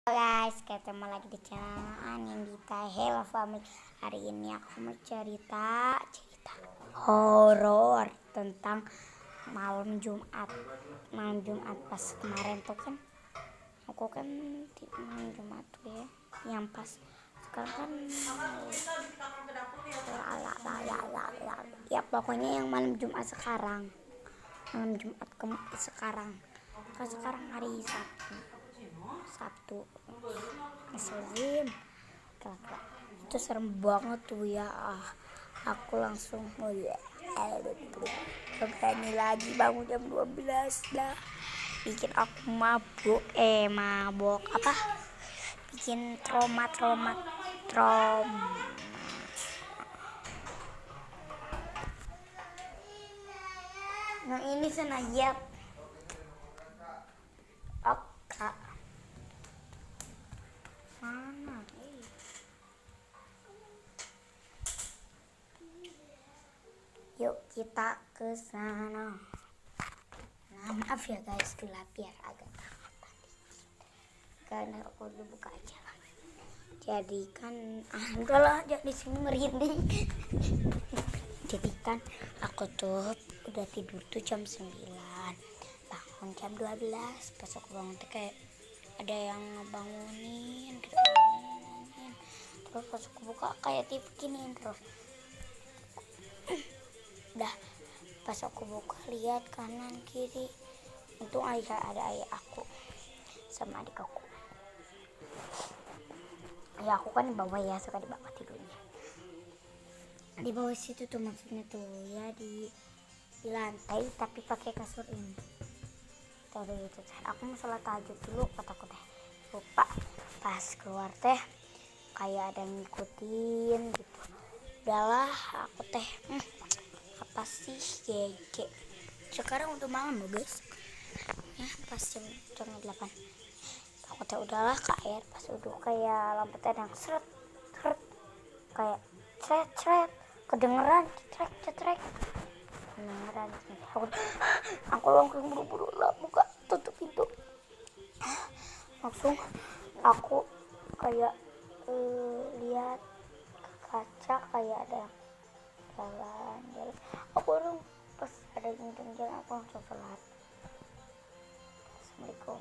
Guys, ketemu lagi di channel Anindita Hello Family. Hari ini aku mau cerita horor tentang malam Jumat. Malam Jumat pas kemarin tuh kan aku kan di malam Jumat tuh yang pas sekarang kan ya pokoknya yang malam Jumat sekarang. Malam Jumat sekarang. Kan sekarang hari Sabtu ngeselin itu serem banget tuh ya. Aku langsung berani lagi bangun jam 12 dah, bikin aku mabok apa, bikin trauma. Nah ini senayap oka mana yuk kita ke sana. Nah, maaf ya guys, gelap ya, agak takut tadi karena aku udah buka aja lah. Jadi kan udahlah, di sini merinding. Jadi kan aku tuh udah tidur tuh jam 9, bangun jam 12. Pas aku bangun tuh kayak ada yang ngebangunin gitu, terus pas aku buka kayak TV gini, terus udah pas aku buka lihat kanan kiri, untung ada ayah aku sama adik aku. Ya aku kan di bawah ya, suka di bawah tidurnya, di bawah situ tuh, maksudnya tuh ya di lantai tapi pakai kasur ini. Tadi itu aku mau sholat tahajud dulu, kataku teh lupa. Pas keluar teh kayak ada yang ngikutin gitu. Udahlah aku teh apa sih gege. Sekarang udah malam loh guys ya, pas jam 8 aku teh udahlah ke air. Pas udah kayak lampu yang seret kayak cret kedengeran cetrek kedengeran. Aku langsung buru-buru lah buka tutup pintu, langsung aku kayak lihat ke kaca kayak ada jalan. Aku orang pas ada jalan aku langsung sholat. Assalamualaikum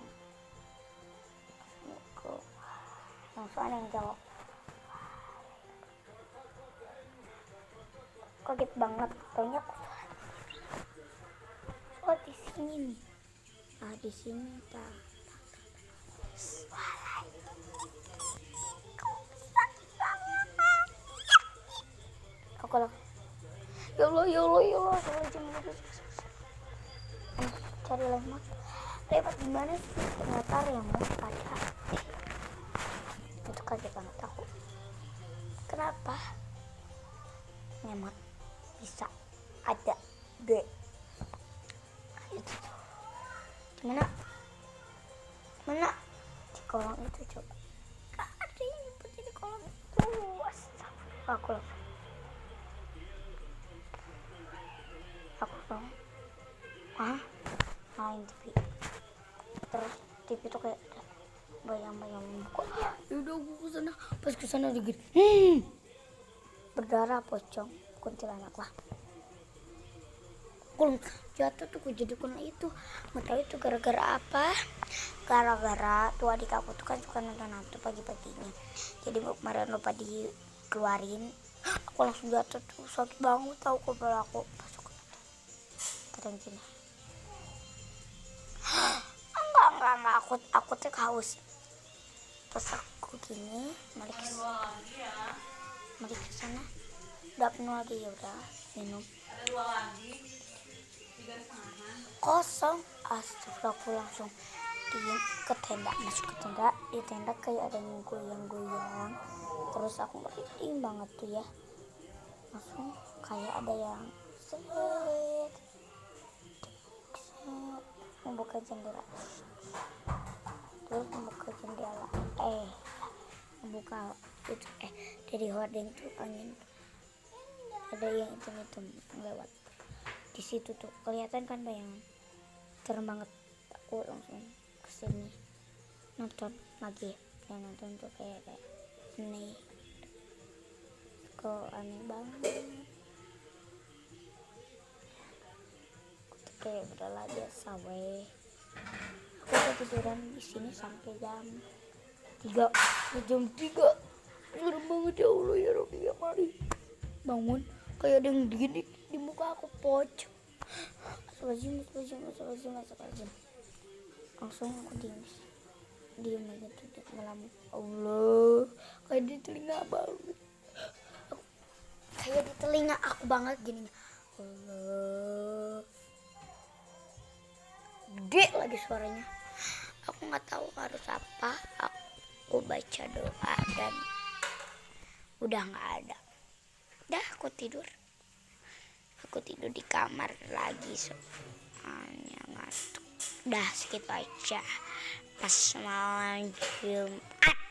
langsung ada yang jawab. Kaget banget, taunya aku sholat di sini nih. Di sini aku lah, ya Allah cari lewat gimana sih, ternyata remote ada. Itu kaget banget aku, kenapa remote bisa ada itu mana di kolong itu, coba ada yang nyebut di kolong itu. Astagfirullah, aku main TV, terus TV tuh kayak bayang-bayang kok. Yaudah aku kesana, pas kesana dikit berdarah, pocong, kuntilanak lah. Aku jatuh tuh, jadi kena itu, nggak tahu itu gara-gara apa. Gara-gara tuh adik aku tuh kan suka nonton hantu pagi-paginya, jadi kemarin lupa dikeluarin. Aku langsung jatuh tuh, sakit banget tahu kepala aku. Pas kadang gini enggak, aku tuh haus. Pas aku gini balik ke sana udah penuh lagi, ya udah minum kosong. Astagfirullah, aku langsung ke tenda, masuk ke tenda. Di tenda kayak ada yang goyang-goyang, terus aku merinding banget tuh ya. Langsung kayak ada yang membuka jendela, terus membuka itu dari hordeng tuh angin, ada yang hitam lewat di situ tuh, kelihatan kan bayangan, serem banget. Aku langsung kesini nonton lagi kayak nonton tuh kayak aneh, kok aneh banget. Aku tuh kayak udahlah biasa weh. Aku udah tiduran di sini sampai jam 3. Serem banget ya Allah ya Rabbi ya mari. Bangun kayak ada yang gini di muka aku pocong. Astagfirullahaladzim. Langsung aku diem aja tidak ngelamun. Allah, kayak di telinga banget. Kayak di telinga aku banget gini. Allah, gede lagi suaranya. Aku nggak tahu harus apa. Aku baca doa dan udah nggak ada. Dah aku tidur di kamar lagi soalnya ngantuk. Dah segitu aja pas malam Jumat.